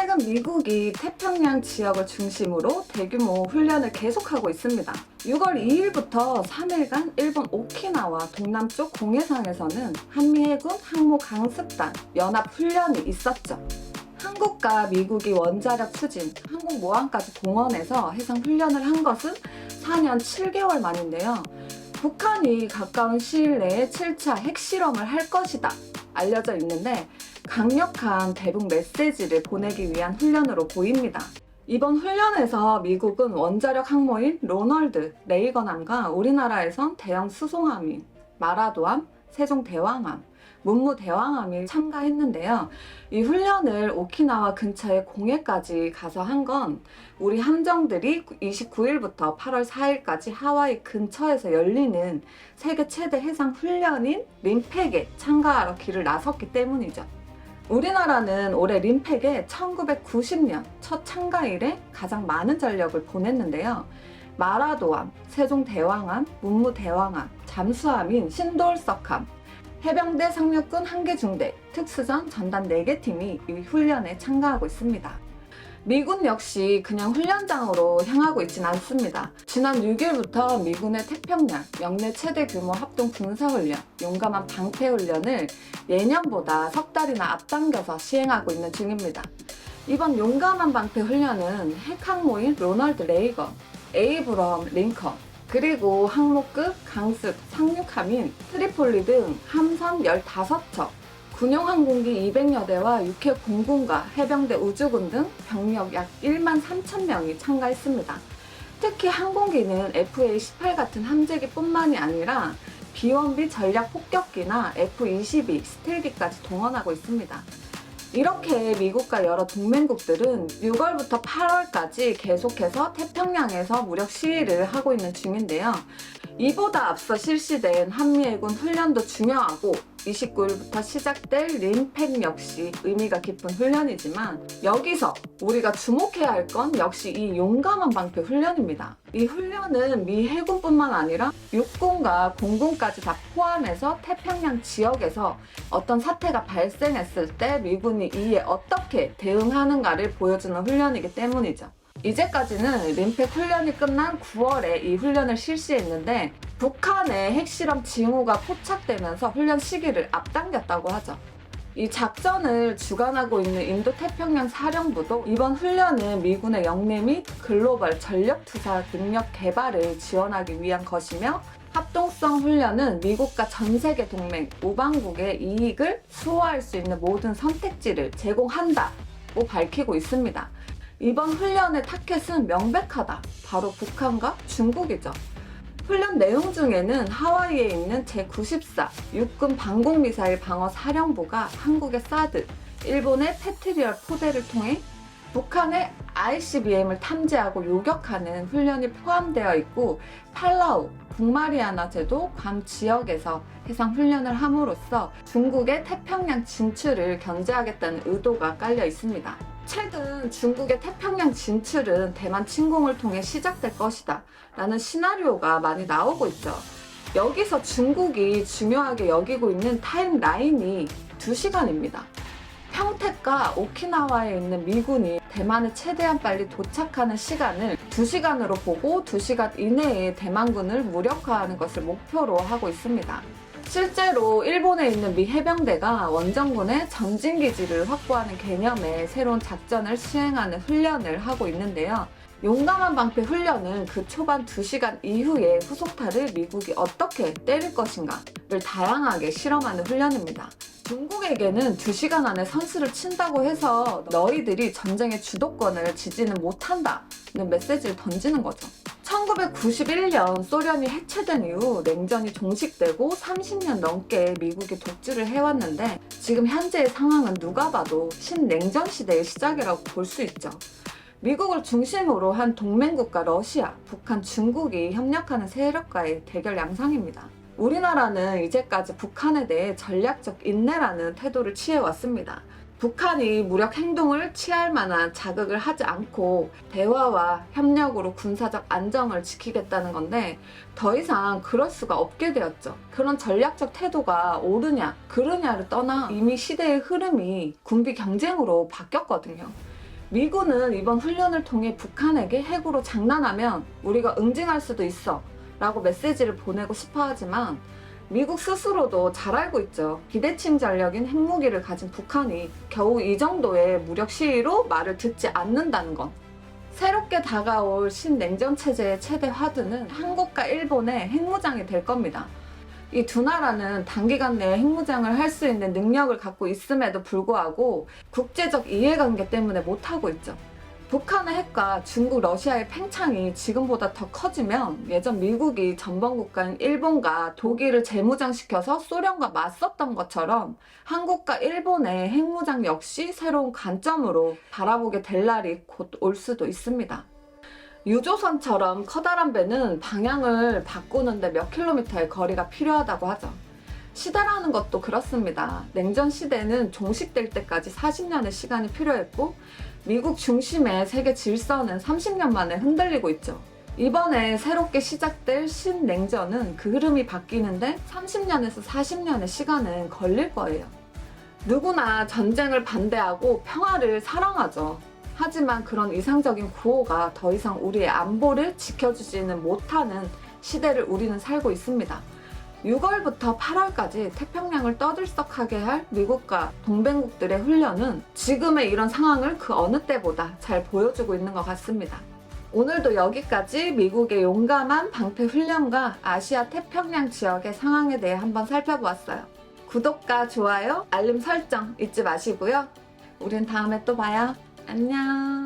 최근 미국이 태평양 지역을 중심으로 대규모 훈련을 계속하고 있습니다. 6월 2일부터 3일간 일본 오키나와 동남쪽 공해상에서는 한미해군 항모 강습단 연합훈련이 있었죠. 한국과 미국이 원자력 추진, 항공모함까지 동원해서 해상훈련을 한 것은 4년 7개월 만인데요. 북한이 가까운 시일 내에 7차 핵실험을 할 것이다 알려져 있는데 강력한 대북 메시지를 보내기 위한 훈련으로 보입니다. 이번 훈련에서 미국은 원자력 항모인 로널드 레이건함과 우리나라에선 대형 수송함인 마라도함, 세종대왕함, 문무대왕함이 참가했는데요. 이 훈련을 오키나와 근처의 공해까지 가서 한 건 우리 함정들이 29일부터 8월 4일까지 하와이 근처에서 열리는 세계 최대 해상 훈련인 림팩에 참가하러 길을 나섰기 때문이죠. 우리나라는 올해 림팩에 1990년 첫 참가 이래 가장 많은 전력을 보냈는데요. 마라도함, 세종대왕함, 문무대왕함, 잠수함인 신돌석함, 해병대 상륙군 1개 중대, 특수전 전단 4개 팀이 이 훈련에 참가하고 있습니다. 미군 역시 그냥 훈련장으로 향하고 있진 않습니다. 지난 6일부터 미군의 태평양 역내 최대 규모 합동 군사훈련, 용감한 방패훈련을 예년보다 석 달이나 앞당겨서 시행하고 있는 중입니다. 이번 용감한 방패훈련은 핵항모인 로널드 레이건, 에이브럼 링컨, 그리고 항모급 강습 상륙함인 트리폴리 등 함선 15척, 군용항공기 200여 대와 육해 공군과 해병대 우주군 등 병력 약 1만 3천 명이 참가했습니다. 특히 항공기는 FA-18 같은 함재기뿐만이 아니라 B-1B 전략 폭격기나 F-22 스틸기까지 동원하고 있습니다. 이렇게 미국과 여러 동맹국들은 6월부터 8월까지 계속해서 태평양에서 무력 시위를 하고 있는 중인데요. 이보다 앞서 실시된 한미해군 훈련도 중요하고 29일부터 시작될 림팩 역시 의미가 깊은 훈련이지만 여기서 우리가 주목해야 할 건 역시 이 용감한 방패 훈련입니다. 이 훈련은 미 해군뿐만 아니라 육군과 공군까지 다 포함해서 태평양 지역에서 어떤 사태가 발생했을 때 미군이 이에 어떻게 대응하는가를 보여주는 훈련이기 때문이죠. 이제까지는 림팩 훈련이 끝난 9월에 이 훈련을 실시했는데 북한의 핵실험 징후가 포착되면서 훈련 시기를 앞당겼다고 하죠. 이 작전을 주관하고 있는 인도태평양 사령부도 이번 훈련은 미군의 영내 및 글로벌 전력투사 능력 개발을 지원하기 위한 것이며 합동성 훈련은 미국과 전세계 동맹, 우방국의 이익을 수호할 수 있는 모든 선택지를 제공한다고 밝히고 있습니다. 이번 훈련의 타켓은 명백하다. 바로 북한과 중국이죠. 훈련 내용 중에는 하와이에 있는 제94 육군 방공미사일 방어 사령부가 한국의 사드, 일본의 패트리얼 포대를 통해 북한의 ICBM을 탐지하고 요격하는 훈련이 포함되어 있고 팔라우, 북마리아나 제도 괌 지역에서 해상 훈련을 함으로써 중국의 태평양 진출을 견제하겠다는 의도가 깔려 있습니다. 최근 중국의 태평양 진출은 대만 침공을 통해 시작될 것이다 라는 시나리오가 많이 나오고 있죠. 여기서 중국이 중요하게 여기고 있는 타임라인이 2시간입니다. 평택과 오키나와에 있는 미군이 대만에 최대한 빨리 도착하는 시간을 2시간으로 보고 2시간 이내에 대만군을 무력화하는 것을 목표로 하고 있습니다. 실제로 일본에 있는 미 해병대가 원정군의 전진기지를 확보하는 개념의 새로운 작전을 수행하는 훈련을 하고 있는데요. 용감한 방패 훈련은 그 초반 2시간 이후에 후속타를 미국이 어떻게 때릴 것인가를 다양하게 실험하는 훈련입니다. 중국에게는 2시간 안에 선수를 친다고 해서 너희들이 전쟁의 주도권을 지지는 못한다는 메시지를 던지는 거죠. 1991년 소련이 해체된 이후 냉전이 종식되고 30년 넘게 미국이 독주를 해왔는데 지금 현재의 상황은 누가 봐도 신냉전 시대의 시작이라고 볼 수 있죠. 미국을 중심으로 한 동맹국가 러시아, 북한, 중국이 협력하는 세력과의 대결 양상입니다. 우리나라는 이제까지 북한에 대해 전략적 인내라는 태도를 취해왔습니다. 북한이 무력 행동을 취할 만한 자극을 하지 않고 대화와 협력으로 군사적 안정을 지키겠다는 건데 더 이상 그럴 수가 없게 되었죠. 그런 전략적 태도가 옳으냐 그르냐를 떠나 이미 시대의 흐름이 군비 경쟁으로 바뀌었거든요. 미군은 이번 훈련을 통해 북한에게 핵으로 장난하면 우리가 응징할 수도 있어 라고 메시지를 보내고 싶어 하지만 미국 스스로도 잘 알고 있죠. 비대칭 전력인 핵무기를 가진 북한이 겨우 이 정도의 무력 시위로 말을 듣지 않는다는 건. 새롭게 다가올 신냉전 체제의 최대 화두는 한국과 일본의 핵무장이 될 겁니다. 이 두 나라는 단기간 내에 핵무장을 할 수 있는 능력을 갖고 있음에도 불구하고 국제적 이해관계 때문에 못하고 있죠. 북한의 핵과 중국, 러시아의 팽창이 지금보다 더 커지면 예전 미국이 전범국가인 일본과 독일을 재무장시켜서 소련과 맞섰던 것처럼 한국과 일본의 핵무장 역시 새로운 관점으로 바라보게 될 날이 곧 올 수도 있습니다. 유조선처럼 커다란 배는 방향을 바꾸는데 몇 킬로미터의 거리가 필요하다고 하죠. 시대라는 것도 그렇습니다. 냉전 시대는 종식될 때까지 40년의 시간이 필요했고 미국 중심의 세계 질서는 30년 만에 흔들리고 있죠. 이번에 새롭게 시작될 신냉전은 그 흐름이 바뀌는데 30년에서 40년의 시간은 걸릴 거예요. 누구나 전쟁을 반대하고 평화를 사랑하죠. 하지만 그런 이상적인 구호가 더 이상 우리의 안보를 지켜주지는 못하는 시대를 우리는 살고 있습니다. 6월부터 8월까지 태평양을 떠들썩하게 할 미국과 동맹국들의 훈련은 지금의 이런 상황을 그 어느 때보다 잘 보여주고 있는 것 같습니다. 오늘도 여기까지 미국의 용감한 방패 훈련과 아시아 태평양 지역의 상황에 대해 한번 살펴보았어요. 구독과 좋아요, 알림 설정 잊지 마시고요. 우린 다음에 또 봐요. 안녕.